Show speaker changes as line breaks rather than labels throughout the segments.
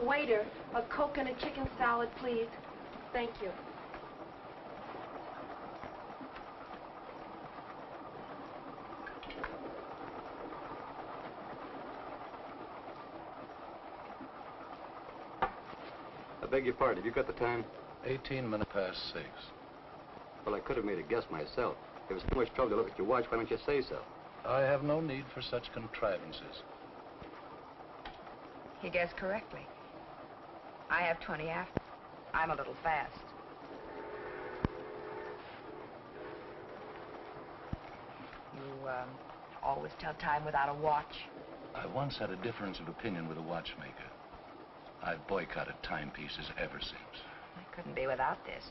Waiter, a Coke and a chicken salad, please. Thank you.
I beg your pardon. Have you got the time?
18 minutes past 6.
Well, I could have made a guess myself. If it's too much trouble to look at your watch, why don't you say so?
I have no need for such contrivances.
He guessed correctly. I have 20 after. I'm a little fast. You, always tell time without a watch?
I once had a difference of opinion with a watchmaker. I've boycotted timepieces ever since.
I couldn't be without this.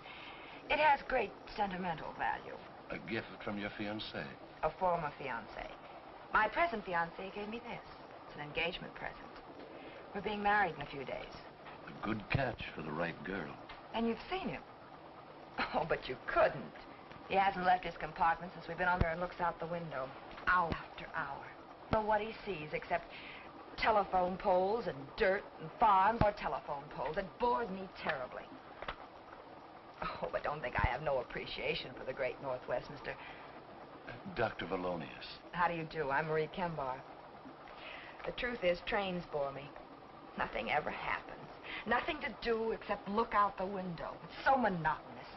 It has great sentimental value.
A gift from your fiancé.
A former fiancé. My present fiancé gave me this. It's an engagement present. We're being married in a few days.
A good catch for the right girl.
And you've seen him. Oh, but you couldn't. He hasn't left his compartment since we've been on there and looks out the window. Hour after hour. I don't know what he sees except telephone poles and dirt and farms or telephone poles. It bores me terribly. Oh, but don't think I have no appreciation for the great Northwest, Mr.
Dr. Valonius.
How do you do? I'm Marie Kembar. The truth is, trains bore me. Nothing ever happens. Nothing to do except look out the window. It's so monotonous.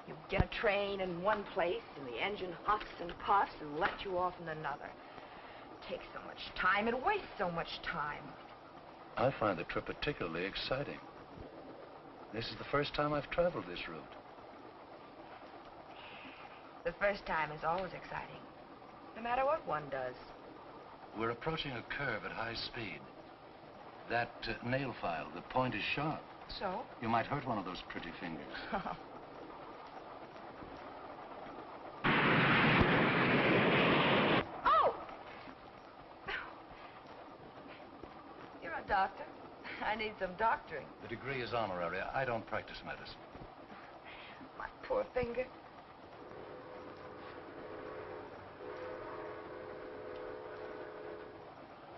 You get a train in one place, and the engine huffs and puffs and lets you off in another. It takes so much time. It wastes so much time.
I find the trip particularly exciting. This is the first time I've traveled this route.
The first time is always exciting, no matter what one does.
We're approaching a curve at high speed. That nail file, the point is sharp.
So?
You might hurt one of those pretty fingers.
Oh! You're a doctor. I need some doctoring.
The degree is honorary. I don't practice medicine.
My poor finger.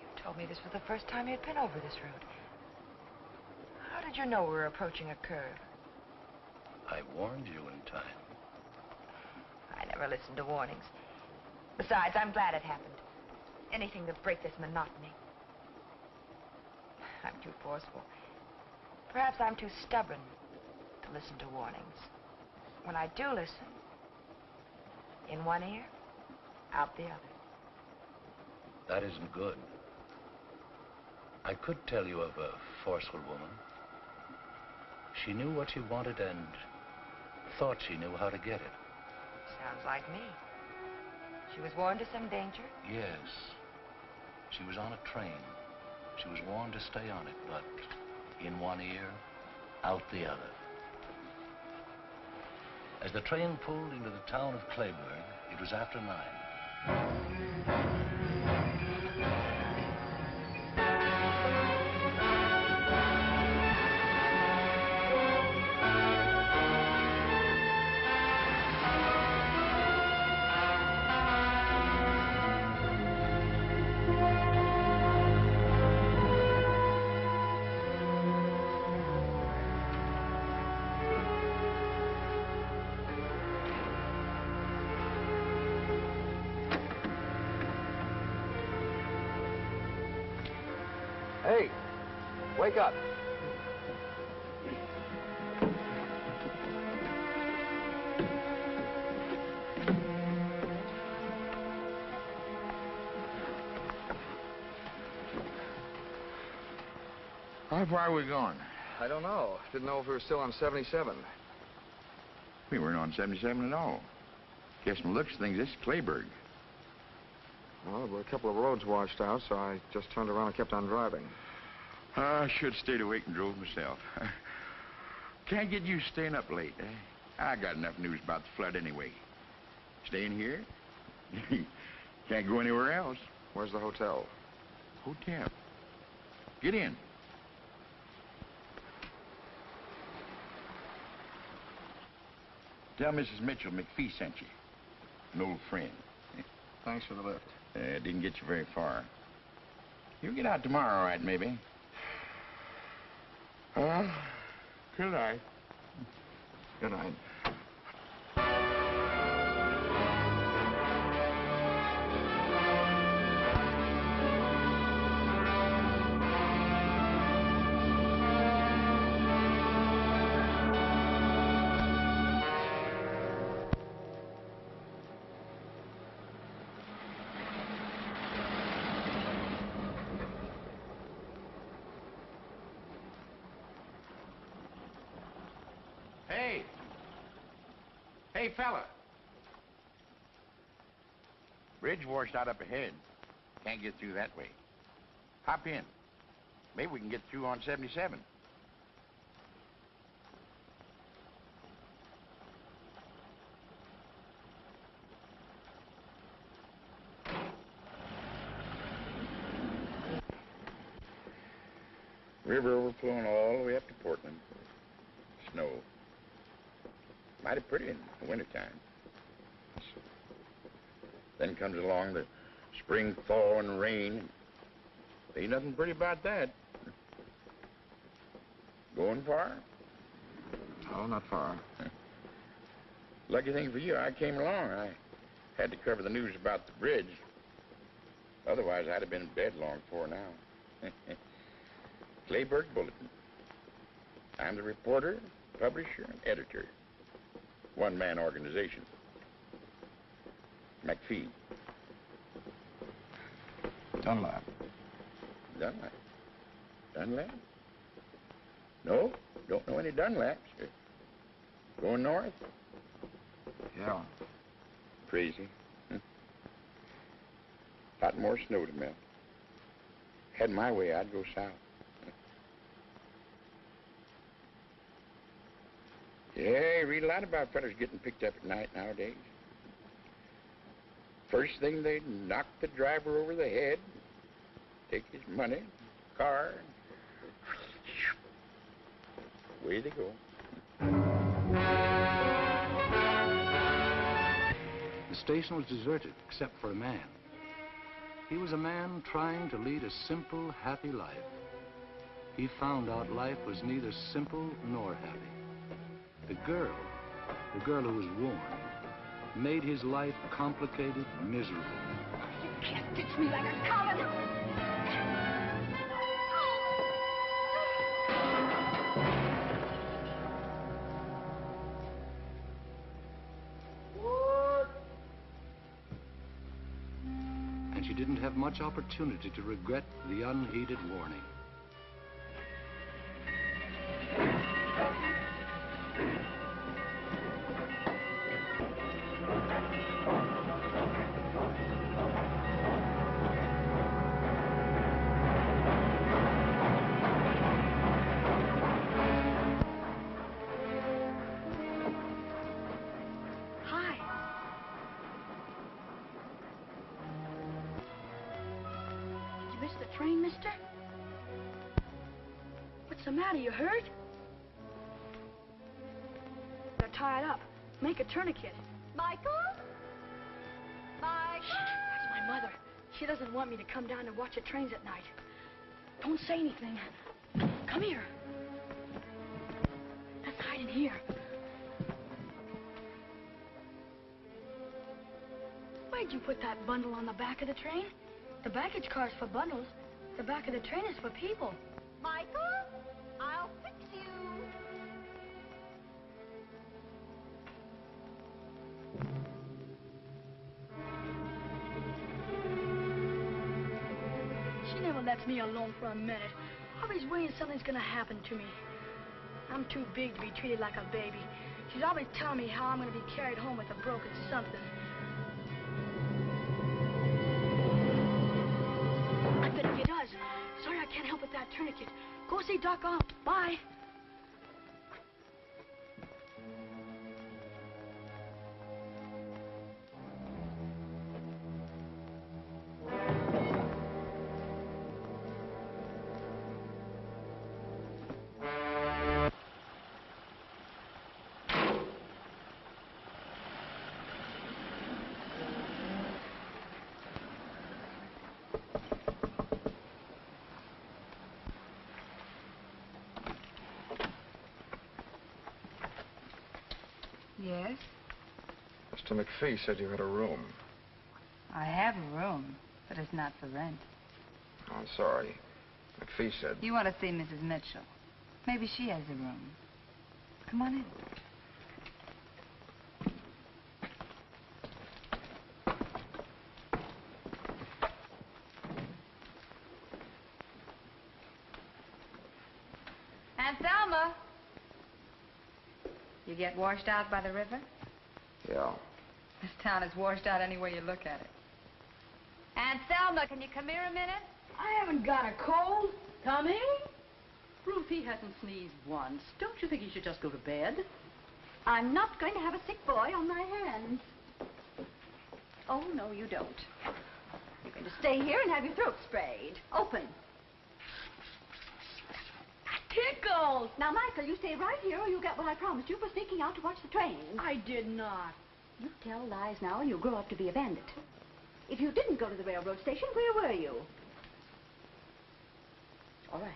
You told me this was the first time you'd been over this route. How did you know we were approaching a curve?
I warned you in time.
I never listened to warnings. Besides, I'm glad it happened. Anything to break this monotony. I'm too forceful. Perhaps I'm too stubborn to listen to warnings. When I do listen, in one ear, out the other.
That isn't good. I could tell you of a forceful woman. She knew what she wanted and thought she knew how to get it.
Sounds like me. She was warned of some danger?
Yes. She was on a train. She was warned to stay on it, but in one ear, out the other. As the train pulled into the town of Clayburg, it was after 9.
Hey, wake up.
How far are we going?
I don't know. Didn't know if we were still on 77.
We weren't on 77 at all. Guess from the looks of things, this is Clayburg.
Well, there were a couple of roads washed out, so I just turned around and kept on driving.
I should have stayed awake and drove myself. Can't get used to staying up late, eh? I got enough news about the flood anyway. Staying here? Can't go anywhere else.
Where's the hotel?
Hotel. Get in. Tell Mrs. Mitchell McPhee sent you. An old friend.
Thanks for the lift.
Didn't get you very far. You'll get out tomorrow, all right, maybe? Good night.
Good night.
Hey! Hey, fella! Bridge washed out up ahead. Can't get through that way. Hop in. Maybe we can get through on 77. River overflowing all the way up to Portland. Snow. Mighty pretty in the wintertime. Then comes along the spring thaw and rain. Ain't nothing pretty about that. Going far?
Oh, not far.
Lucky thing for you, I came along. I had to cover the news about the bridge. Otherwise, I'd have been in bed long before now. Clayburgh Bulletin. I'm the reporter, publisher, and editor. One-man organization. McPhee.
Dunlap.
Dunlap. Dunlap? No, don't know any Dunlaps. Going north?
Yeah.
Crazy. Lot more snow to melt. Had my way, I'd go south. Yeah, you read a lot about fellas getting picked up at night nowadays. First thing, they knock the driver over the head, take his money, car, and away they go.
The station was deserted, except for a man. He was a man trying to lead a simple, happy life. He found out life was neither simple nor happy. The girl who was warm, made his life complicated, miserable.
You can't ditch me like a coward.
And she didn't have much opportunity to regret the unheeded warning.
Missed the train, mister? What's the matter? You hurt? They're tied up. Make a tourniquet.
Michael? Michael?
That's my mother. She doesn't want me to come down and watch the trains at night. Don't say anything. Come here. Let's hide in here. Why'd you put that bundle on the back of the train? The baggage car's for bundles. The back of the train is for people.
Michael? I'll fix you.
She never lets me alone for a minute. Always worrying something's gonna happen to me. I'm too big to be treated like a baby. She's always telling me how I'm gonna be carried home with a broken something. I bet if he does. Sorry I can't help with that tourniquet. Go see Doc Ock. Bye.
Mr. McPhee said you had a room.
I have a room, but it's not for rent.
Oh, I'm sorry. McPhee said...
You want to see Mrs. Mitchell. Maybe she has a room. Come on in. Aunt Thelma! You get washed out by the river?
Yeah.
This town is washed out any way you look at it. Aunt Thelma, can you come here a minute?
I haven't got a cold. Coming?
Ruth, he hasn't sneezed once. Don't you think he should just go to bed?
I'm not going to have a sick boy on my hands. Oh, no, you don't. You're going to stay here and have your throat sprayed. Open.
Tickles!
Now, Michael, you stay right here or you'll get what I promised you for sneaking out to watch the train.
I did not.
You tell lies now and you'll grow up to be a bandit. If you didn't go to the railroad station, where were you? All right.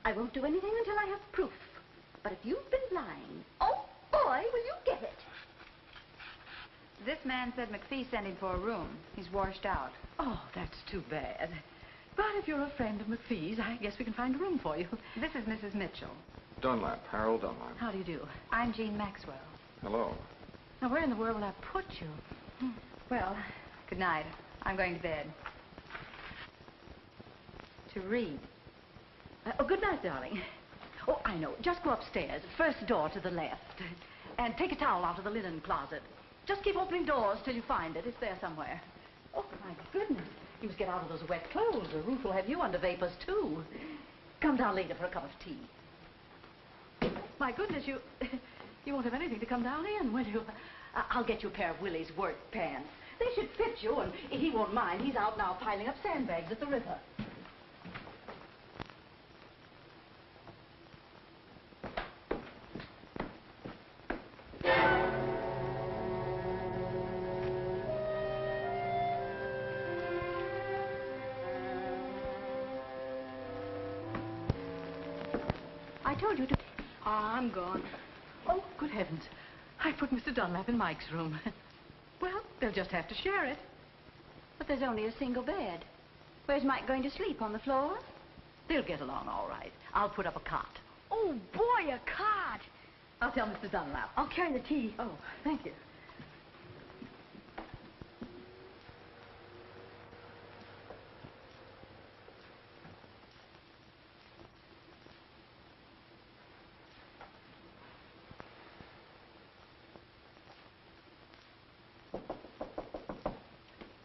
I won't do anything until I have proof. But if you've been lying, oh, boy, will you get it.
This man said McPhee sent him for a room. He's washed out.
Oh, that's too bad. But if you're a friend of McPhee's, I guess we can find a room for you.
This is Mrs. Mitchell.
Dunlap, Harold Dunlap.
How do you do?
I'm Jean Maxwell.
Hello.
Now, where in the world will I put you?
Well, good night. I'm going to bed. To read.
Oh, good night, darling. Oh, I know. Just go upstairs. First door to the left. And take a towel out of the linen closet. Just keep opening doors till you find it. It's there somewhere. Oh, my goodness. You must get out of those wet clothes, or Ruth will have you under vapors, too. Come down later for a cup of tea. My goodness, you won't have anything to come down in, will you? I'll get you a pair of Willie's work pants. They should fit you, and he won't mind. He's out now piling up sandbags at the river.
I told you to...
I'm gone.
Oh, good heavens. I put Mr. Dunlap in Mike's room. Well, they'll just have to share it.
But there's only a single bed. Where's Mike going to sleep? On the floor?
They'll get along all right. I'll put up a cot.
Oh, boy, a cot.
I'll tell Mr. Dunlap.
I'll carry the tea.
Oh, thank you.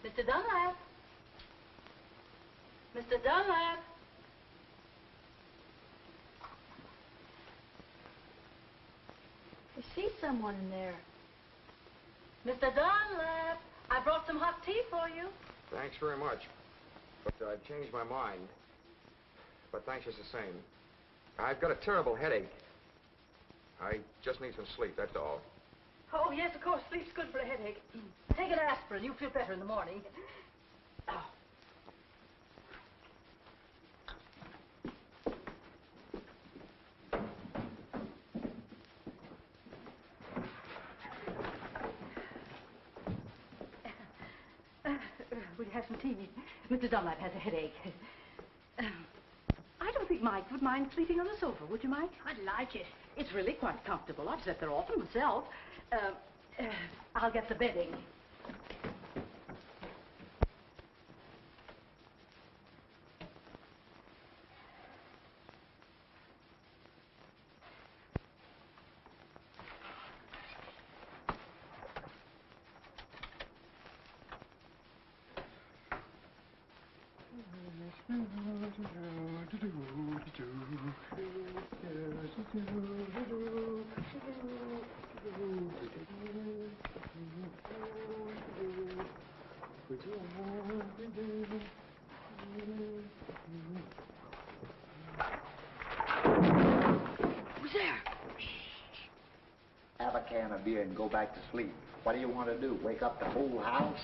Mr. Dunlap. Mr. Dunlap.
I see someone in there.
Mr. Dunlap, I brought some hot tea for you.
Thanks very much. But I've changed my mind. But thanks just the same. I've got a terrible headache. I just need some sleep, that's all.
Oh, yes, of course. Sleep's good for a headache. Take an aspirin. You'll feel better in the morning. Oh. Will you have some tea? Mr. Dunlap has a headache. I don't think Mike would mind sleeping on the sofa, would you, Mike?
I'd like it.
It's really quite comfortable. I've slept there often myself. I'll get the bedding.
Who's there?
Have a can of beer and go back to sleep. What do you want to do? Wake up the whole house?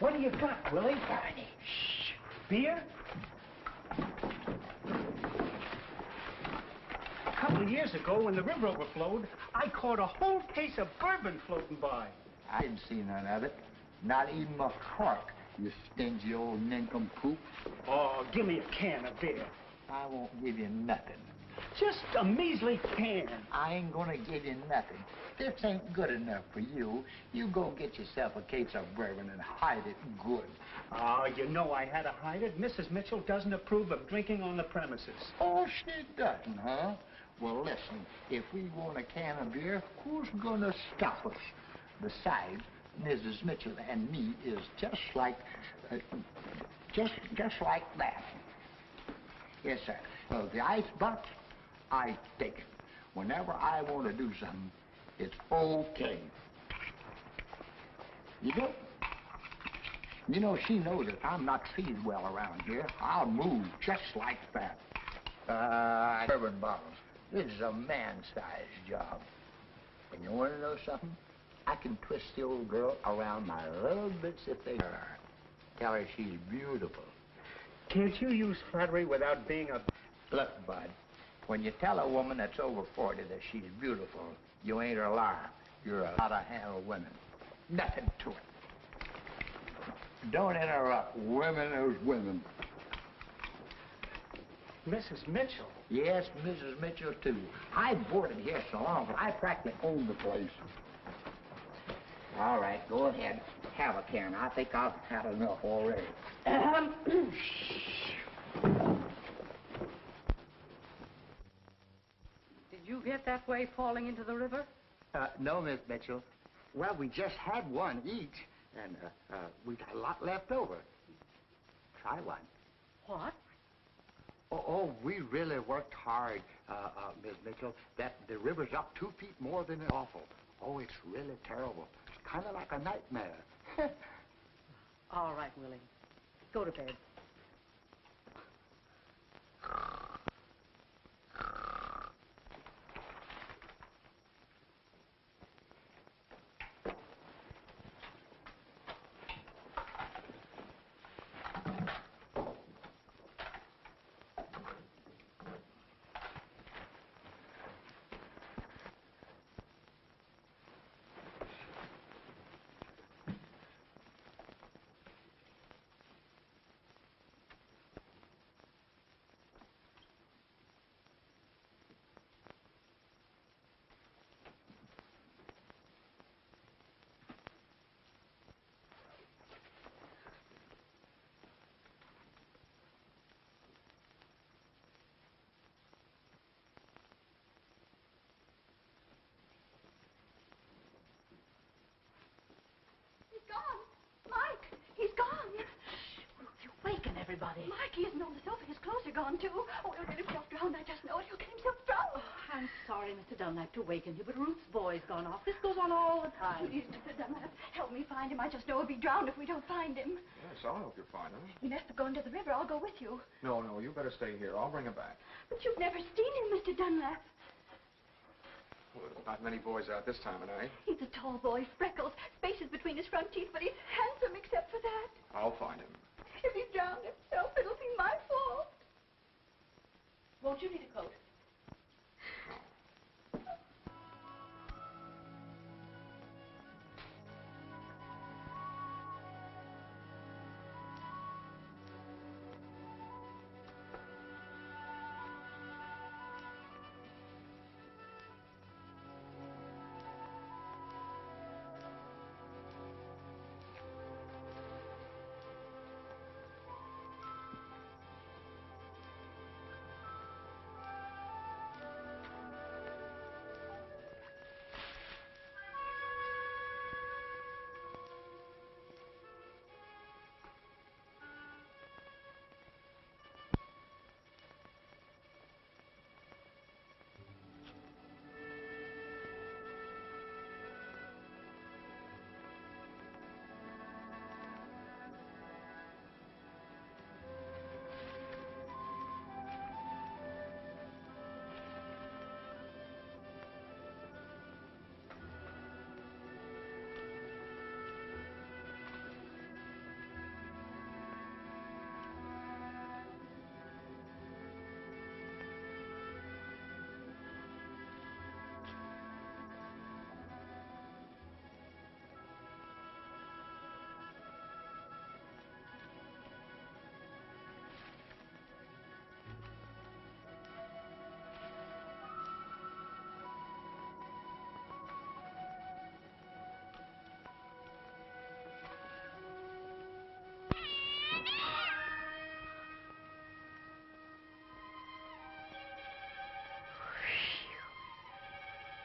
What do you got, Willie?
Beer? A couple couple of years ago, when the river overflowed, I caught a whole case of bourbon floating by.
I didn't see none of it. Not even a cork, you stingy old nincompoop.
Oh, give me a can of beer.
I won't give you nothing.
Just a measly can.
I ain't gonna give you nothing. This ain't good enough for you. You go get yourself a case of bourbon and hide it good.
Oh, you know I had to hide it. Mrs. Mitchell doesn't approve of drinking on the premises.
Oh, she doesn't, huh? Well, listen, if we want a can of beer, who's gonna stop us? Besides, Mrs. Mitchell and me is just like that. Yes, sir. So the icebox, I take it. Whenever I want to do something, it's okay. You know, she knows if I'm not treated well around here, I'll move just like that. Bourbon bottles. This is a man-sized job. And you want to know something? I can twist the old girl around my little bits if they are. Tell her she's beautiful.
Can't you use flattery without being a...
Look, Bud, when you tell a woman that's over 40 that she's beautiful, you ain't a liar. You're a how-to-handle women. Nothing to it. Don't interrupt. Women is women.
Mrs. Mitchell?
Yes, Mrs. Mitchell, too. I boarded here so long that I practically own the place. All right, go ahead. Have a can. I think I've had enough already.
Did you get that way falling into the river?
No, Miss Mitchell. Well, we just had one each, and we got a lot left over. Try one.
What?
Oh, we really worked hard, Miss Mitchell. The river's up 2 feet more than awful. Oh, it's really terrible. It's kind of like a nightmare.
All right, Willie. Go to bed.
He's gone.
You waken everybody.
Mike, he isn't on the sofa. His clothes are gone, too. Oh, he'll get himself drowned. I just know it. He'll get himself drowned.
Oh, I'm sorry, Mr. Dunlap, to waken you, but Ruth's boy's gone off. This goes on all the time.
Please, Mr. Dunlap, help me find him. I just know he'll be drowned if we don't find him.
Yes, I'll help you find him.
He must have gone to the river. I'll go with you.
No, you better stay here. I'll bring him back.
But you've never seen him, Mr. Dunlap.
Well, there's not many boys out this time of night.
He's a tall boy, freckles, spaces between his front teeth, but he's handsome except for that.
I'll find him.
If he drowned himself, it'll be my fault.
Won't you need a coat?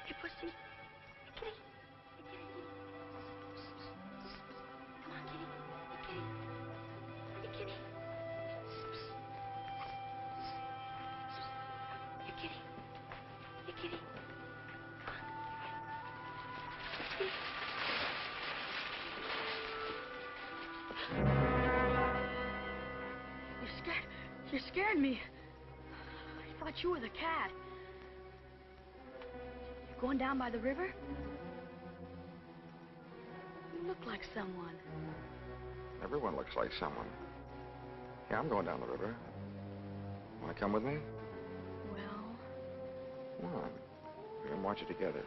Hey, pussy. Hey, kitty. Hey, kitty, kitty. Come on, kitty. Hey, kitty. Hey, kitty. Hey, kitty. Hey, kitty. You scared me. I thought you were the cat. You going down by the river? You look like someone.
Everyone looks like someone. Yeah, I'm going down the river. Want to come with me?
Well...
Come on. We can watch it together.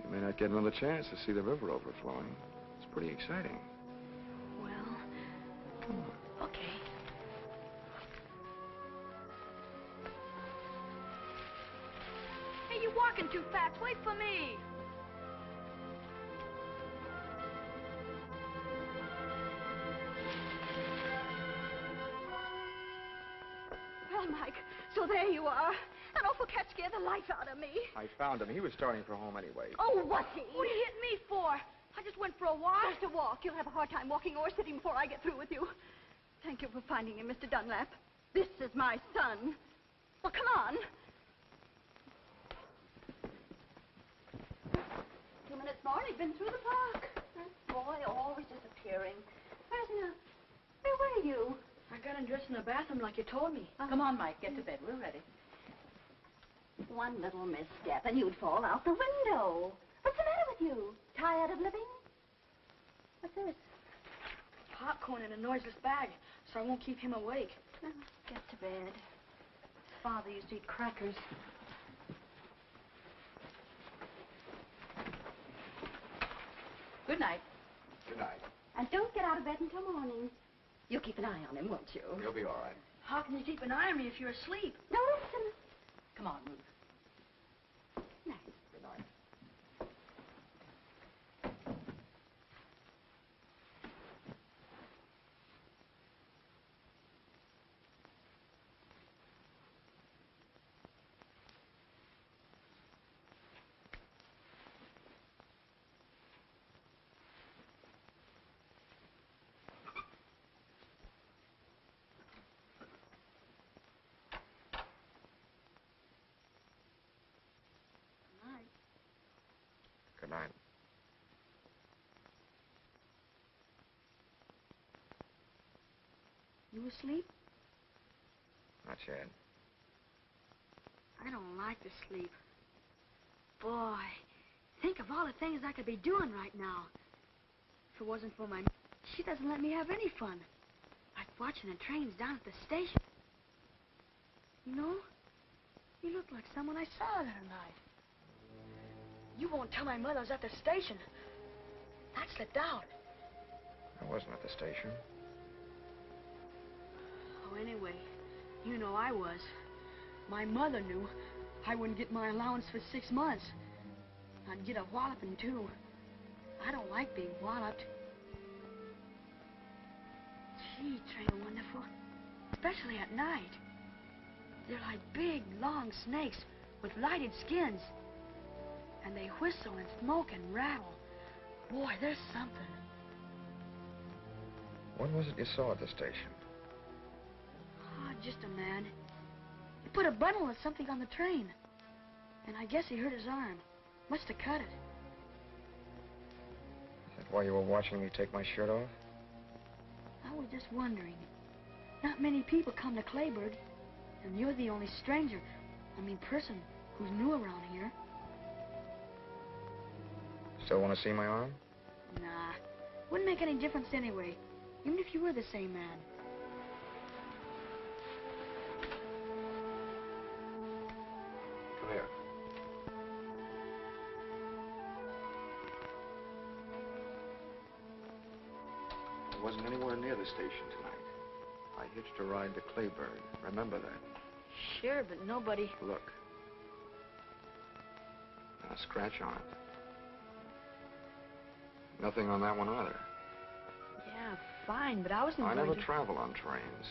You may not get another chance to see the river overflowing. It's pretty exciting.
Well...
Come on.
Okay. Hey, you're walking too fast. Wait for me.
Well, Mike, so there you are. That awful cat scared the life out of me.
I found him. He was starting for home anyway.
Oh, was he?
What do you hit me for? I just went for a walk.
Just a walk. You'll have a hard time walking or sitting before I get through with you. Thank you for finding him, Mr. Dunlap. This is my son. Well, come on. 2 minutes more and he'd been through the park. That boy always disappearing. Where's he now? Where were you?
I got undressed in the bathroom like you told me.
Come on, Mike. Get to bed. We're ready.
One little misstep and you'd fall out the window. What's the matter with you? Tired of living? What's this?
Popcorn in a noiseless bag, so I won't keep him awake.
Now, get to bed.
His father used to eat crackers. Good night.
Good night.
And don't get out of bed until morning. You'll keep an eye on him, won't you?
You'll be all right.
How can you keep an eye on me if you're asleep?
No, listen.
Come on, Ruth.
Nice.
Good night. Good night.
You asleep?
Not yet.
I don't like to sleep. Boy, think of all the things I could be doing right now. If it wasn't for my... She doesn't let me have any fun. Like watching the trains down at the station. You know, you look like someone I saw the other night. You won't tell my mother I was at the station. That slipped out.
I wasn't at the station.
Oh, anyway, you know I was. My mother knew I wouldn't get my allowance for 6 months. I'd get a walloping, too. I don't like being walloped. Gee, trains are wonderful. Especially at night. They're like big, long snakes with lighted skins. And they whistle and smoke and rattle. Boy, there's something.
What was it you saw at the station?
Oh, just a man. He put a bundle of something on the train. And I guess he hurt his arm. Must have cut it.
Is that why you were watching me take my shirt off?
I was just wondering. Not many people come to Clayburg. And you're the only stranger, person, who's new around here.
Still want to see my arm?
Nah. Wouldn't make any difference anyway. Even if you were the same man.
Come here. I wasn't anywhere near the station tonight. I hitched a ride to Clayburg. Remember that?
Sure, but nobody...
Look. Not a scratch on it. Nothing on that one either.
Yeah, fine, but I wasn't
I
going
never
to...
travel on trains.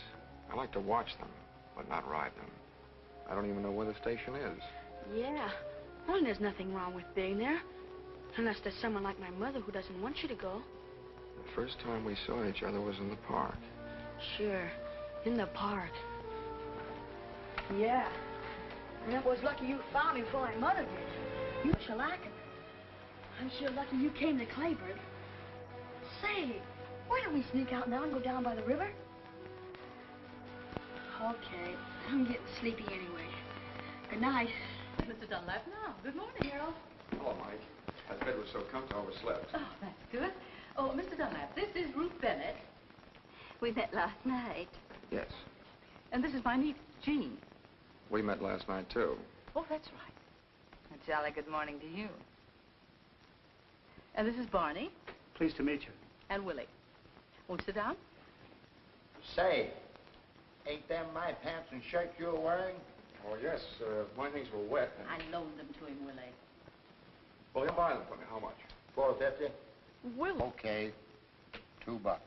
I like to watch them, but not ride them. I don't even know where the station is.
Yeah. Well, and there's nothing wrong with being there. Unless there's someone like my mother who doesn't want you to go.
The first time we saw each other was in the park.
Sure. In the park. Yeah. And it was lucky you found me before my mother did. You shellacking. I'm sure lucky you came to Clayburg. Say, why don't we sneak out now and go down by the river? Okay. I'm getting sleepy anyway. Good night.
Mr. Dunlap now. Good morning, Harold.
Hello, Mike. That bed was so comfortable, I overslept.
Oh, that's good. Oh, Mr. Dunlap, this is Ruth Bennett.
We met last night.
Yes.
And this is my niece, Jean.
We met last night, too.
Oh, that's right.
A jolly good morning to you.
And this is Barney
Pleased to meet you.
and Willie. Won't you sit down?
Say, ain't them my pants and shirt you're wearing?
Oh, yes. My things were wet.
I loaned them to him, Willie.
Well, he'll buy them for me. How much?
$4.50?
Willie.
Okay, $2.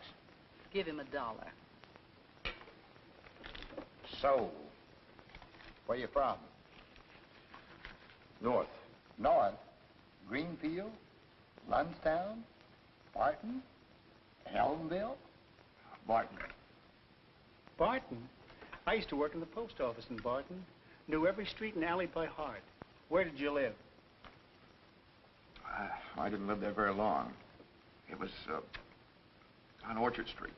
Give him $1.
So, where you from?
North.
North? Greenfield? Lunstown? Barton? Elmville?
Barton.
Barton? I used to work in the post office in Barton. Knew every street and alley by heart. Where did you live?
I didn't live there very long. It was on Orchard Street.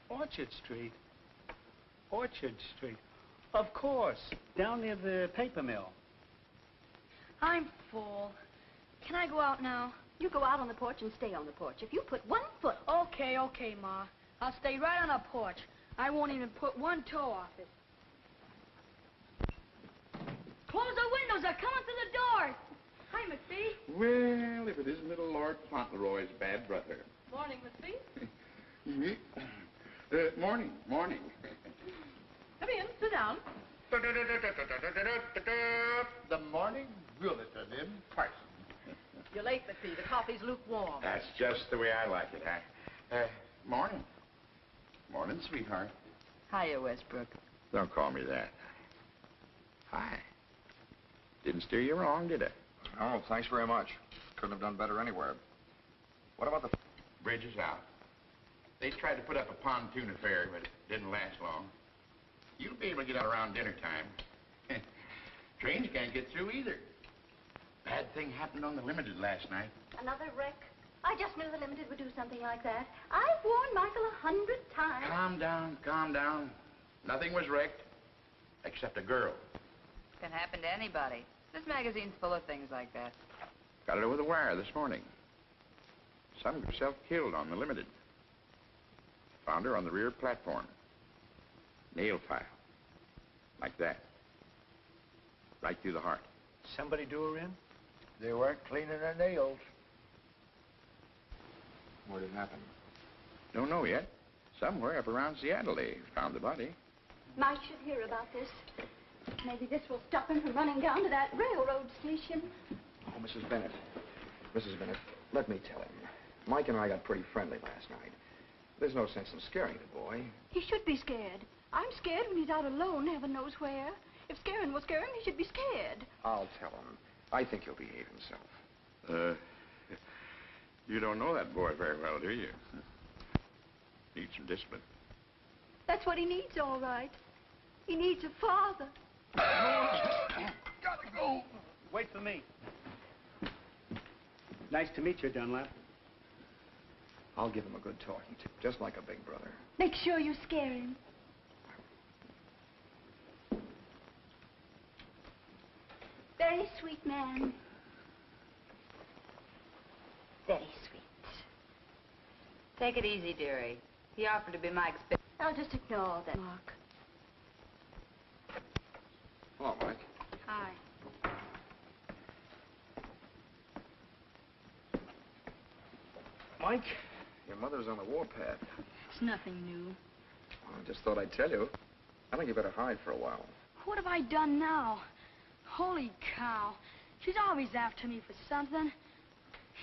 Orchard Street. Orchard Street. Of course. Down near the paper mill.
I'm full. Can I go out now?
You go out on the porch and stay on the porch. If you put one foot...
Okay, Ma. I'll stay right on the porch. I won't even put one toe off it. Close the windows. They're coming through the doors. Hi, McPhee.
Well, if it isn't little Lord Fauntleroy's bad brother.
Morning, McPhee.
Morning, morning.
Come in, sit down.
The morning bulletin in person.
You're late, McPhee. The coffee's lukewarm.
That's just the way I like it, huh? Morning. Morning, sweetheart.
Hiya, Westbrook.
Don't call me that. Hi. Didn't steer you wrong, did I?
Oh, thanks very much. Couldn't have done better anywhere. What about the...
Bridge is out. They tried to put up a pontoon affair, but it didn't last long. You'll be able to get out around dinner time. Trains can't get through either. Bad thing happened on the Limited last night.
Another wreck? I just knew the Limited would do something like that. I've warned Michael 100 times.
Calm down, calm down. Nothing was wrecked, except a girl.
Can happen to anybody. This magazine's full of things like that.
Got it over the wire this morning. Some self-killed on the Limited. Found her on the rear platform. Nail file. Like that. Right through the heart.
Somebody do her in?
They weren't cleaning their nails.
Where did it happen?
Don't know yet. Somewhere up around Seattle they found the body.
Mike should hear about this. Maybe this will stop him from running down to that railroad station.
Oh, Mrs. Bennett. Mrs. Bennett, let me tell him. Mike and I got pretty friendly last night. There's no sense in scaring the boy.
He should be scared. I'm scared when he's out alone, heaven knows where. If scaring will scare him, he should be scared.
I'll tell him. I think he'll behave himself.
You don't know that boy very well, do you? Needs some discipline.
That's what he needs, all right. He needs a father.
Gotta go. Wait for me. Nice to meet you, Dunlap.
I'll give him a good talking to, just like a big brother.
Make sure you scare him. Very sweet man. Very sweet.
Take it easy, dearie. He offered to be Mike's...
I'll just ignore that, Mark.
Hello, Mike.
Hi.
Mike, your mother's on the warpath.
It's nothing new.
Well, I just thought I'd tell you. I think you better hide for a while.
What have I done now? Holy cow. She's always after me for something.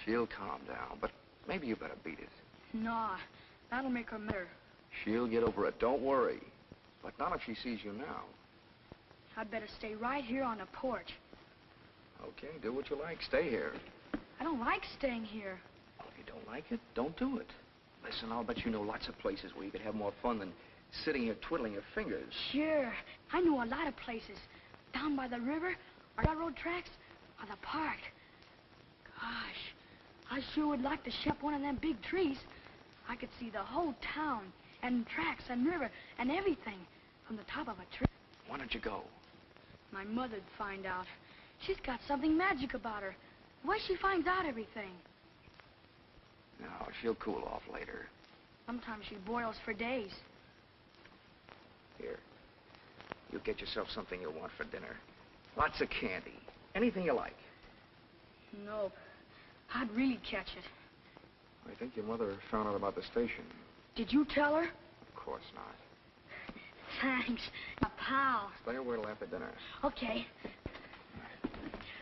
She'll calm down, but maybe you better beat it.
Nah, that'll make her matter.
She'll get over it, don't worry. But not if she sees you now.
I'd better stay right here on the porch.
Okay, do what you like. Stay here.
I don't like staying here.
Well, if you don't like it, don't do it. Listen, I'll bet you know lots of places where you could have more fun than sitting here twiddling your fingers.
Sure. I know a lot of places. Down by the river, or railroad tracks, or the park. Gosh, I sure would like to ship one of them big trees. I could see the whole town, and tracks, and river, and everything from the top of a tree.
Why don't you go?
My mother'd find out. She's got something magic about her. The way she finds out everything.
No, she'll cool off later.
Sometimes she boils for days.
Here. You get yourself something you'll want for dinner. Lots of candy. Anything you like.
No, I'd really catch it.
I think your mother found out about the station.
Did you tell her?
Of course not.
Thanks, my pal.
Stay away till after dinner.
Okay.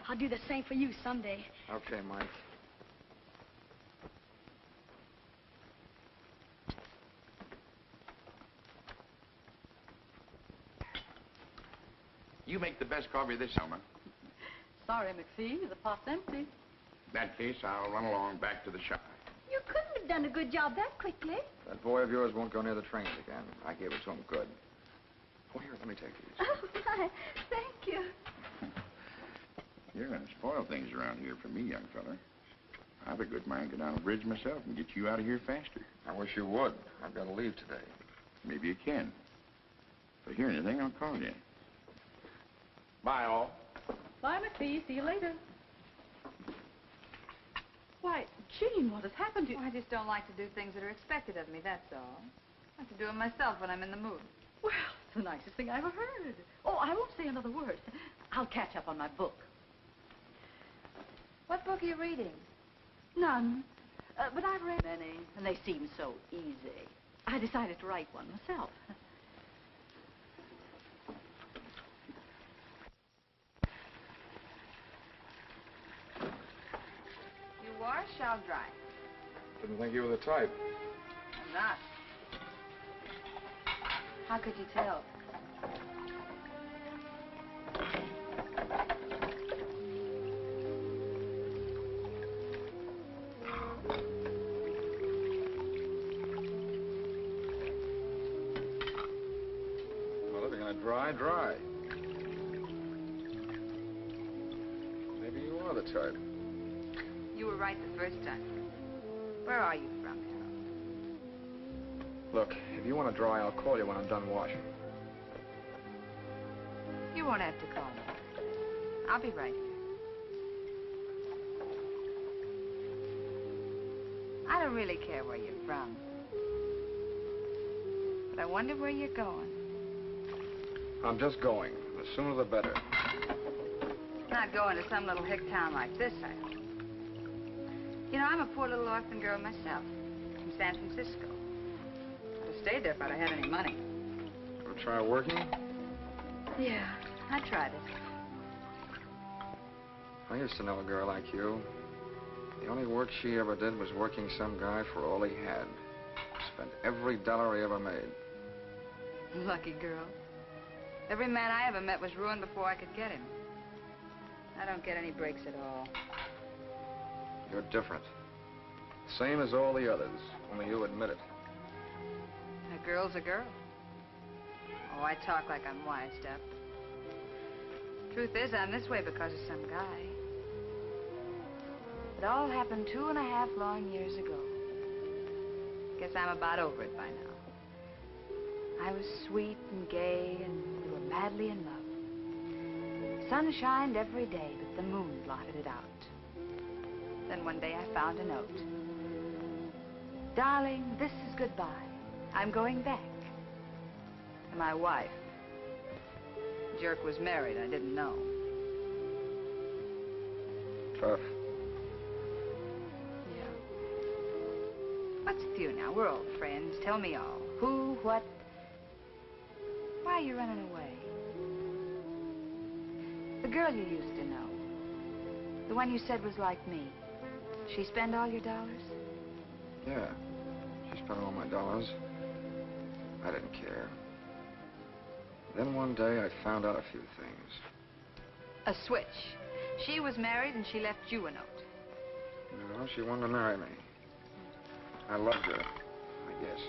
I'll do the same for you someday.
Okay, Mike.
You make the best coffee this summer.
Sorry, McPhee, the pot's empty.
In that case, I'll run along back to the shop.
You couldn't have done a good job that quickly.
That boy of yours won't go near the trains again. I gave it to him good. Oh, here, let me take these.
Oh, my. Thank you.
You're going to spoil things around here for me, young fella. I've a good mind to go down the bridge myself and get you out of here faster.
I wish you would. I've got to leave today.
Maybe you can. If I hear anything, I'll call you. Bye, all.
Bye, McPhee. See you later. Why, Jean, what has happened to you?
I just don't like to do things that are expected of me, that's all. I like to do them myself when I'm in the mood.
Well, it's the nicest thing I ever heard. Oh, I won't say another word. I'll catch up on my book.
What book are you reading?
None. But I've read many, and they seem so easy. I decided to write one myself.
You wash, I'll dry.
Didn't think you were the type.
I'm not. How could you tell?
Well, if you're going to dry, dry. Maybe you are the type.
You were right the first time. Where are you from, Harold?
Look, if you want to dry, I'll call you when I'm done washing.
You won't have to call me. I'll be right here. I don't really care where you're from. But I wonder where you're going.
I'm just going. The sooner the better.
Not going to some little hick town like this, I hope. You know, I'm a poor little orphan girl myself, from San Francisco. I'd have stayed there if I'd have had any money.
Wanna try working?
Yeah, I tried it.
I used to know a girl like you. The only work she ever did was working some guy for all he had. Spent every dollar he ever made.
Lucky girl. Every man I ever met was ruined before I could get him. I don't get any breaks at all.
You're different. Same as all the others, only you admit it.
A girl's a girl. Oh, I talk like I'm wised up. Truth is, I'm this way because of some guy. It all happened 2.5 long years ago. Guess I'm about over it by now. I was sweet and gay, and we were madly in love. Sun shined every day, but the moon blotted it out. Then one day I found a note. Darling, this is goodbye. I'm going back. And my wife. The jerk was married. I didn't know.
Tough.
Yeah. What's with you now? We're old friends. Tell me all. Who, what? Why are you running away? The girl you used to know. The one you said was like me. She spend all your dollars?
Yeah. She spent all my dollars. I didn't care. Then one day I found out a few things.
A switch. She was married and she left you a note.
No, she wanted to marry me. I loved her, I guess.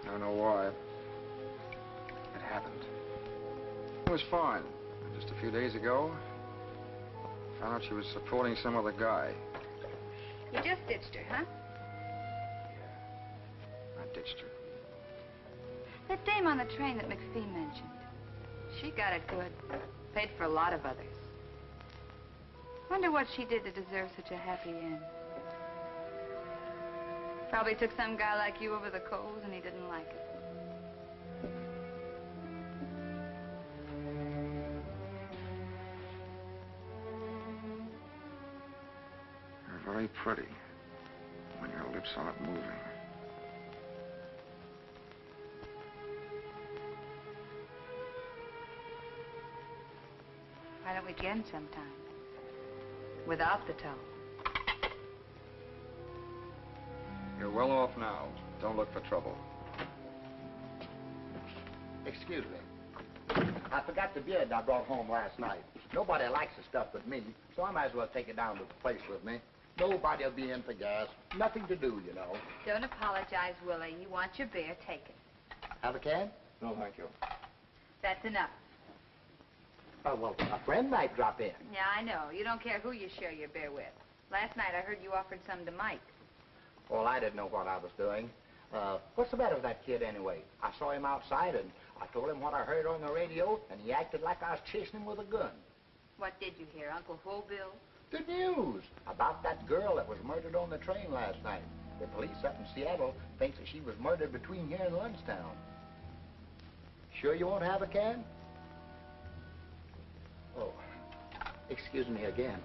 I don't know why. It happened. It was fine. Just a few days ago, I found out she was supporting some other guy.
You just ditched her, huh?
I ditched her.
That dame on the train that McPhee mentioned. She got it good. Paid for a lot of others. Wonder what she did to deserve such a happy end. Probably took some guy like you over the coals and he didn't like it.
You're very pretty when your lips aren't moving.
Why don't we begin sometime? Without the towel.
You're well off now. Don't look for trouble.
Excuse me. I forgot the beard I brought home last night. Nobody likes the stuff but me, so I might as well take it down to the place with me. Nobody'll be in for gas. Nothing to do, you know.
Don't apologize, Willie. You want your beer, take it.
Have a can? No, thank you.
That's enough.
Oh, well, a friend might drop in.
Yeah, I know. You don't care who you share your beer with. Last night I heard you offered some to Mike.
Well, I didn't know what I was doing. What's the matter with that kid anyway? I saw him outside and I told him what I heard on the radio and he acted like I was chasing him with a gun.
What did you hear, Uncle Bill?
The news about that girl that was murdered on the train last night. The police up in Seattle thinks that she was murdered between here and Lundstown. Sure you won't have a can? Oh, excuse me again.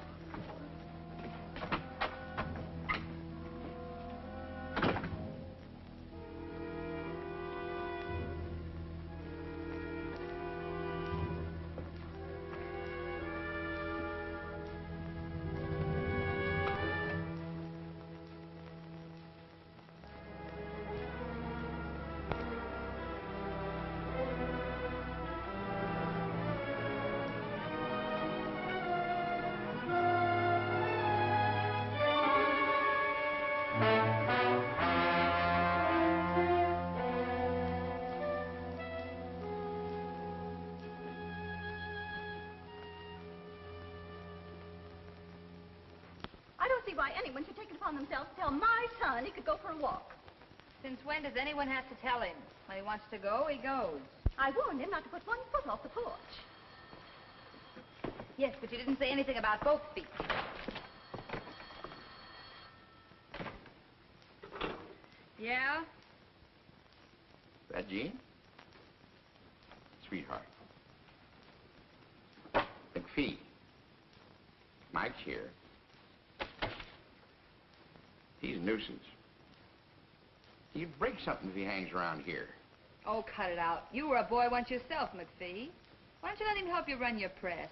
Why anyone should take it upon themselves to tell my son he could go for a walk.
Since when does anyone have to tell him? When he wants to go, he goes.
I warned him not to put one foot off the porch.
Yes, but you didn't say anything about both feet. Yeah?
That Jean? Sweetheart. McPhee. Mike's here. He's a nuisance. He'd break something if he hangs around here.
Oh, cut it out. You were a boy once yourself, McPhee. Why don't you let him help you run your press?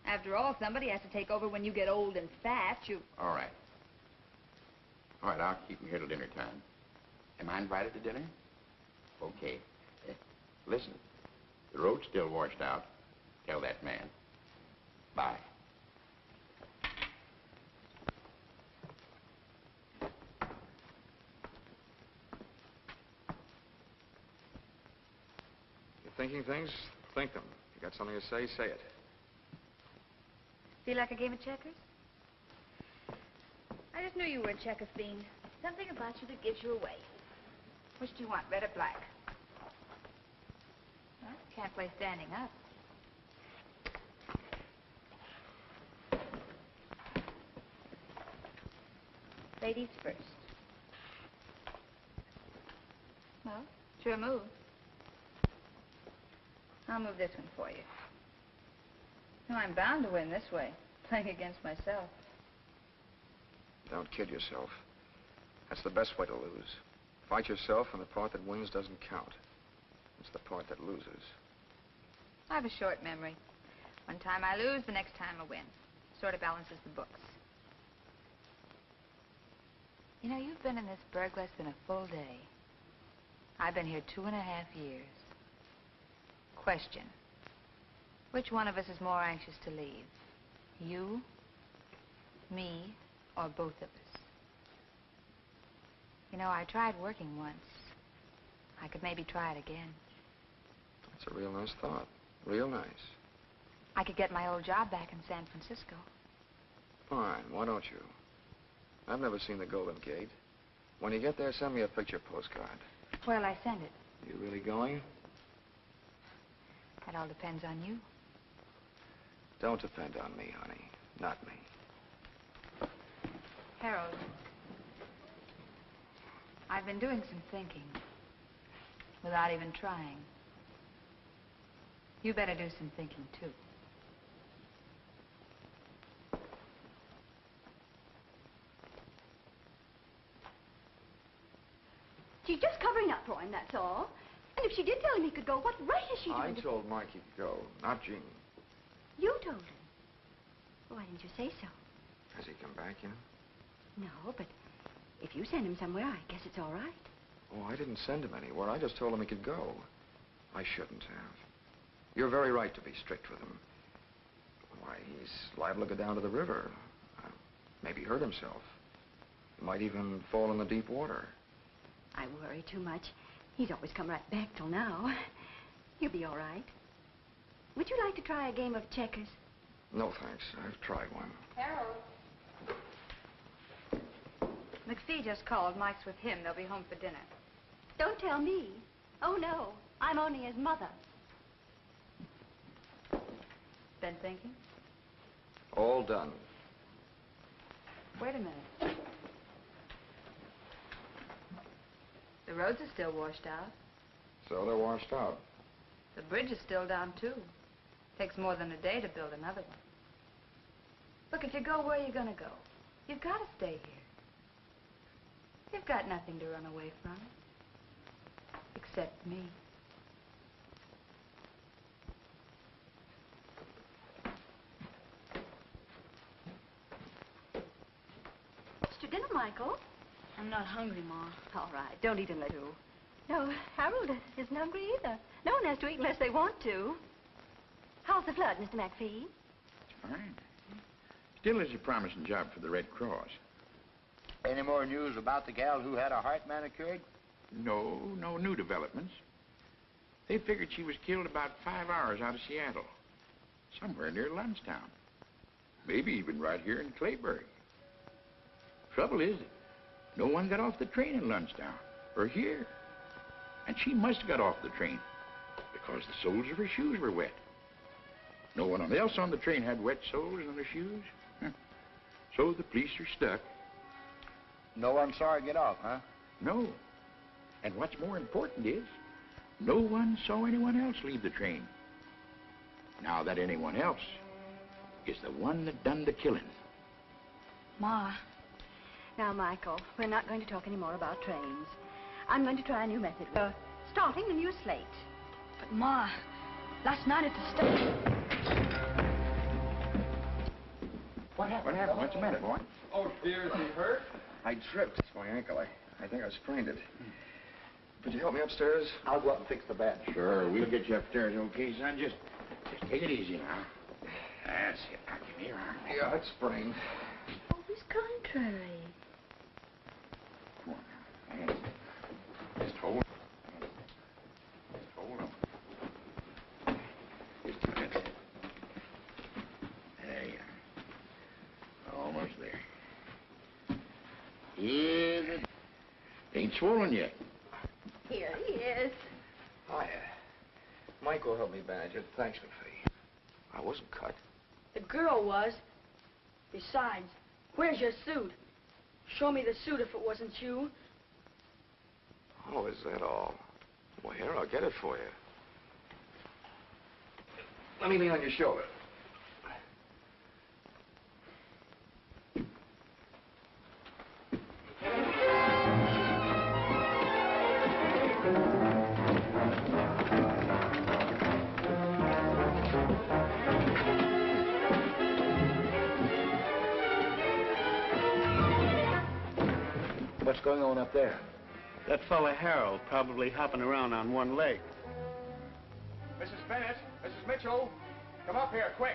After all, somebody has to take over when you get old and fat.
All right. All right, I'll keep him here till dinner time. Am I invited to dinner? Okay. Listen, the road's still washed out. Tell that man. Bye.
Thinking things? Think them. If you got something to say, say it.
Feel like a game of checkers? I just knew you were a checker fiend. Something about you that gives you away. Which do you want, red or black? Well, can't play standing up. Ladies first. Well, sure move. I'll move this one for you. No, I'm bound to win this way, playing against myself.
Don't kid yourself. That's the best way to lose. Fight yourself, and the part that wins doesn't count. It's the part that loses.
I have a short memory. One time I lose, the next time I win. Sort of balances the books. You know, you've been in this burg less than a full day. I've been here 2.5 years. Question. Which one of us is more anxious to leave? You, me, or both of us? You know, I tried working once. I could maybe try it again.
That's a real nice thought. Real nice.
I could get my old job back in San Francisco.
Fine, why don't you? I've never seen the Golden Gate. When you get there, send me a picture postcard.
Where'll I send it?
You really going?
That all depends on you.
Don't depend on me, honey. Not me.
Harold, I've been doing some thinking without even trying. You better do some thinking, too.
She's just covering up for him, that's all. And if she did tell him he could go, what right is she doing?
I told Mike he could go, not Jean.
You told him. Why didn't you say so?
Has he come back yet?
No, but if you send him somewhere, I guess it's all right.
Oh, I didn't send him anywhere. I just told him he could go. I shouldn't have. You're very right to be strict with him. Why, he's liable to go down to the river. Maybe hurt himself. He might even fall in the deep water.
I worry too much. He's always come right back till now. He'll be all right. Would you like to try a game of checkers?
No, thanks. I've tried one.
Harold. McPhee just called. Mike's with him. They'll be home for dinner.
Don't tell me. Oh, no. I'm only his mother.
Been thinking?
All done.
Wait a minute. The roads are still washed out.
So they're washed out.
The bridge is still down, too. Takes more than a day to build another one. Look, if you go, where are you going to go? You've got to stay here. You've got nothing to run away from. Except me.
What's to dinner, Michael?
I'm not hungry, Ma.
All right, don't eat unless you... No, Harold isn't hungry either. No one has to eat unless they want to. How's the flood, Mr. McPhee?
It's fine. Still is a promising job for the Red Cross.
Any more news about the gal who had her heart manicured?
No new developments. They figured she was killed about 5 hours out of Seattle. Somewhere near Lunstown. Maybe even right here in Clayburg. Trouble is, no one got off the train in Lunstown, or here. And she must have got off the train, because the soles of her shoes were wet. No one else on the train had wet soles on their shoes. So the police are stuck.
No one saw her get off, huh?
No. And what's more important is, no one saw anyone else leave the train. Now that anyone else is the one that done the killing.
Ma.
Now, Michael, we're not going to talk any more about trains. I'm going to try a new method. Starting a new slate.
But, Ma, last night at the station...
What happened? What's the matter, boy?
Oh, dear, is he hurt? I tripped. It's my ankle. I think I sprained it. Could you help me upstairs?
I'll go up and fix the bed.
Sure, we'll get you upstairs, okay, son? Just take it easy now. That's it. Now, give me your arm.
Yeah, it's sprained.
Always contrary.
Come on now. Just hold. Just hold on. Just a minute. There you are. Almost there. Is it? Ain't swollen yet.
Here he is.
Hiya. Mike will help me bandage it. Thanks, McPhee. I wasn't cut.
The girl was. Besides, where's your suit? Show me the suit if it wasn't you.
Oh, is that all? Well, here, I'll get it for you. Let me lean on your shoulder.
What's going on up there?
That fella Harold probably hopping around on one leg.
Mrs. Bennett, this is Mitchell. Come up here, quick.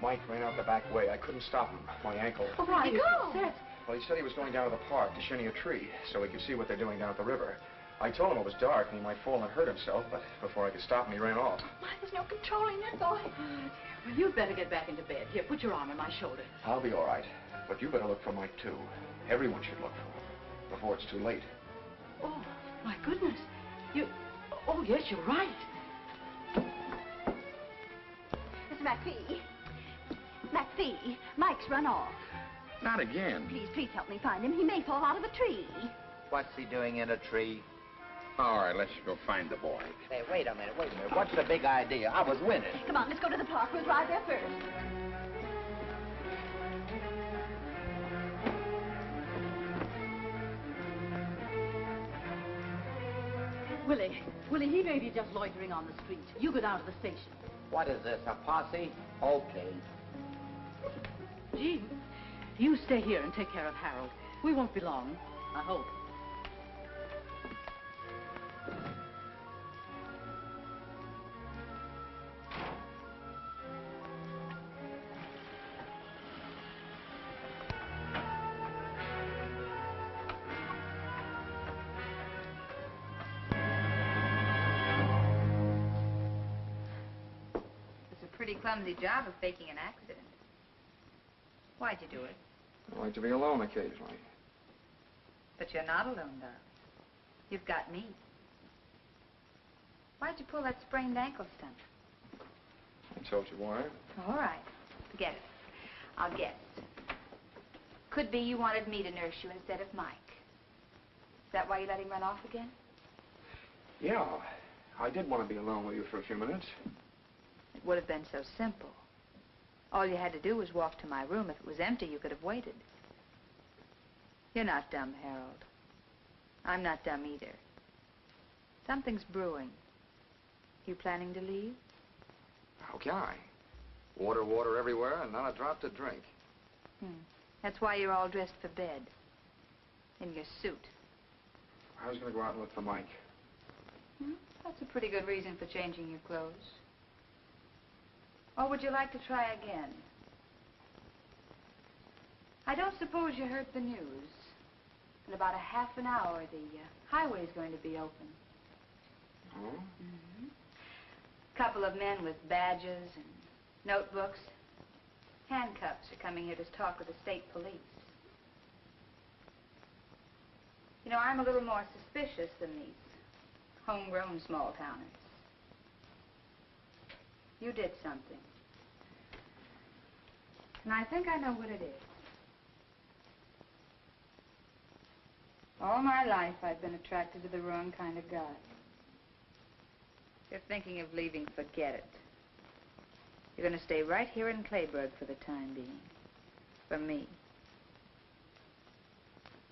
Mike ran out the back way. I couldn't stop him. My ankle.
Oh, where did he go?
Well, he said he was going down to the park to shinny a tree so he could see what they're doing down at the river. I told him it was dark and he might fall and hurt himself, but before I could stop him, he ran off.
Why, there's no controlling that boy.
Well, you'd better get back into bed. Here, put your arm on my shoulder.
I'll be all right, but you better look for Mike, too. Everyone should look for him before it's too late.
Oh, my goodness. Oh, yes, you're right.
Mr. McPhee. McPhee, Mike's run off.
Not again.
Please help me find him. He may fall out of a tree.
What's he doing in a tree?
All right, let's go find the boy.
Hey, wait a minute. What's the big idea? I was winning.
Come on, let's go to the park. We'll drive there first.
Willie, he may be just loitering on the street. You go down to the station.
What is this, a posse? Okay.
Gee, you stay here and take care of Harold. We won't be long, I hope.
Pretty clumsy job of faking an accident. Why'd you do it?
I like to be alone occasionally.
But you're not alone, darling. You've got me. Why'd you pull that sprained ankle stunt?
I told you why.
All right. Forget it. I'll guess. Could be you wanted me to nurse you instead of Mike. Is that why you let him run off again?
Yeah, I did want to be alone with you for a few minutes.
It would have been so simple. All you had to do was walk to my room. If it was empty, you could have waited. You're not dumb, Harold. I'm not dumb either. Something's brewing. You planning to leave?
How can I? Water everywhere and not a drop to drink.
That's why you're all dressed for bed. In your suit.
I was going to go out and look for Mike.
That's a pretty good reason for changing your clothes. Or would you like to try again? I don't suppose you heard the news. In about a half an hour, the highway's going to be open.
Oh?
Couple of men with badges and notebooks, handcuffs are coming here to talk with the state police. You know, I'm a little more suspicious than these homegrown small-towners. You did something. And I think I know what it is. All my life, I've been attracted to the wrong kind of guy. If you're thinking of leaving, forget it. You're going to stay right here in Clayburg for the time being. For me.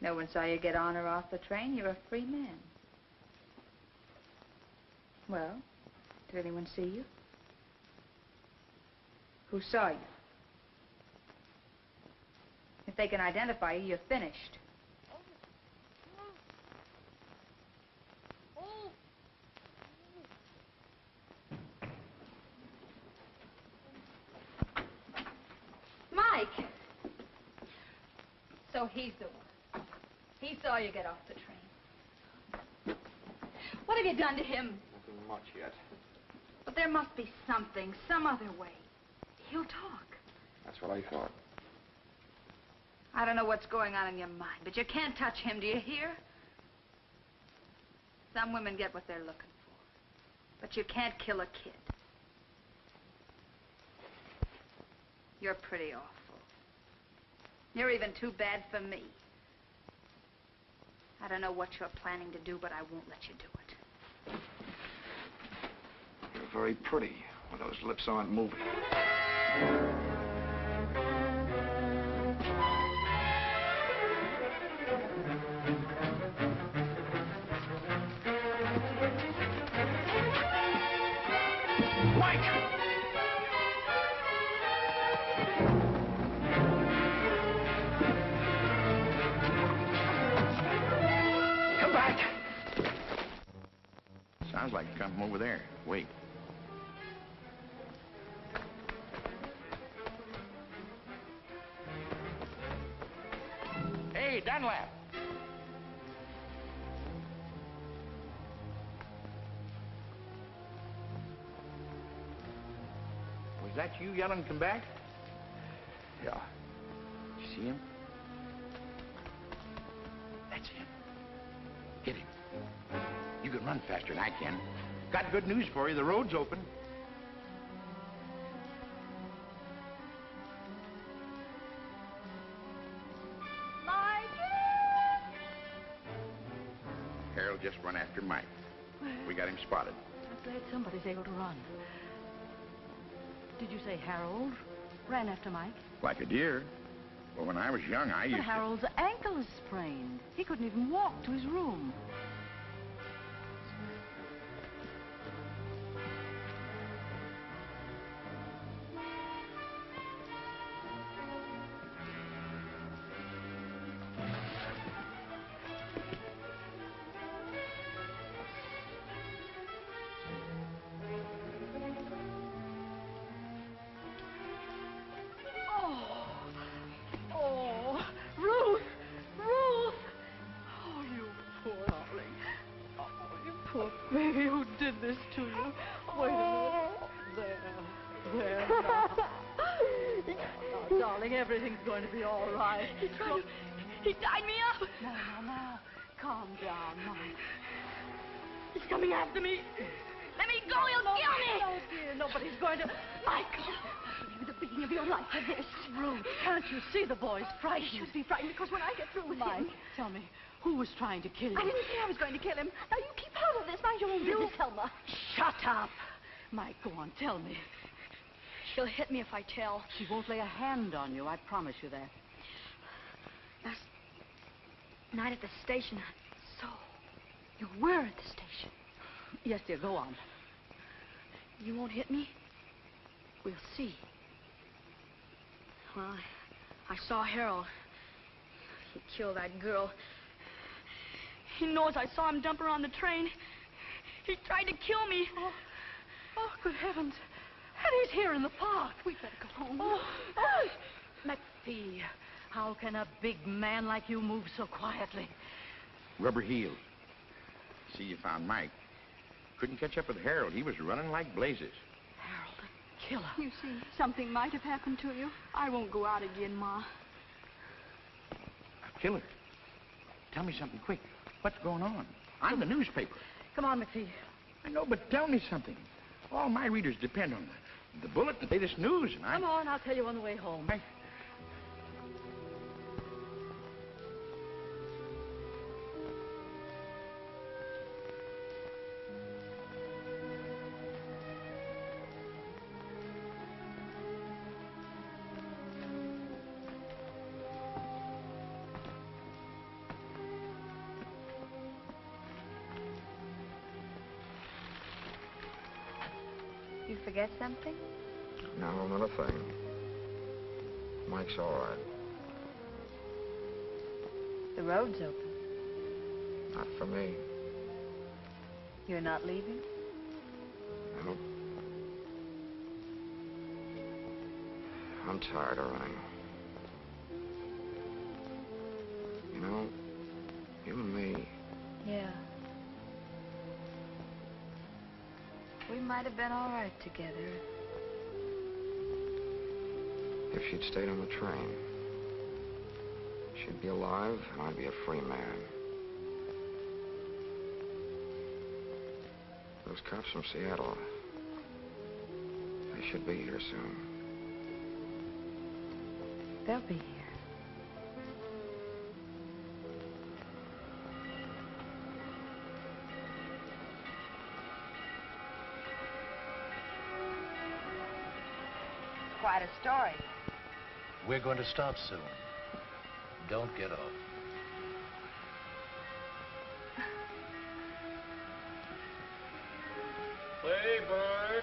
No one saw you get on or off the train. You're a free man. Well, did anyone see you? Who saw you? If they can identify you, you're finished. Mike! So he's the one. He saw you get off the train. What have you done to him?
Nothing much yet.
But there must be something, some other way. He'll talk.
That's what I thought.
I don't know what's going on in your mind, but you can't touch him, do you hear? Some women get what they're looking for. But you can't kill a kid. You're pretty awful. You're even too bad for me. I don't know what you're planning to do, but I won't let you do it.
You're very pretty when those lips aren't moving. Mike!
Sounds like it come from over there. Wait. Hey, Dunlap! Was that you yelling, come back? Yeah. Did you see him? That's him. Get him. You can run faster than I can. Got good news for you. The road's open. Harold just run after Mike. We got him spotted.
I'm glad somebody's able to run. Did you say Harold ran after Mike?
Like a deer. Well, when I was young, I used
But Harold's ankle is sprained. He couldn't even walk to his room. Baby, who did this to you? Wait a minute. There now. Oh, darling, everything's going to be all right.
He tied me up.
Now. Calm down, Mike.
He's coming after me. Let me go, he'll kill me.
No, dear, nobody's going to...
Michael, I'll give you the beating of your life for this.
Ruth, can't you see the boy's frightened?
He should be frightened because when I get through with
Mike,
him...
tell me, who was trying to kill you?
I didn't say I was going to kill him. Now, you keep out of this. Mind your own business, Selma.
Shut up. Mike, go on, tell me.
She'll hit me if I tell.
She won't lay a hand on you, I promise you that.
Last night at the station, so you were at the station.
Yes, dear, go on.
You won't hit me? We'll see. Well, I saw Harold. He killed that girl. He knows I saw him dump her on the train. He tried to kill me.
Oh, good heavens. And he's here in the park.
We'd better go home.
McPhee, how can a big man like you move so quietly?
rubber heeled. See, you found Mike. Couldn't catch up with Harold. He was running like blazes.
Harold, a killer.
You see, something might have happened to you. I won't go out again, Ma.
A killer? Tell me something quick. What's going on? I'm the newspaper.
Come on, McPhee.
I know, but tell me something. All my readers depend on the bullet, the latest news, and
Come on, I'll tell you on the way home.
You forget something?
No, not a thing. Mike's all right.
The road's open.
Not for me.
You're not leaving?
Nope. I'm tired of running. You know, you and me,
Yeah. We might have been all right together.
if she'd stayed on the train, she'd be alive and I'd be a free man. Those cops from Seattle, they should be here soon.
They'll be here. Quite a story.
We're going to stop soon. Don't get off.
Play, boys.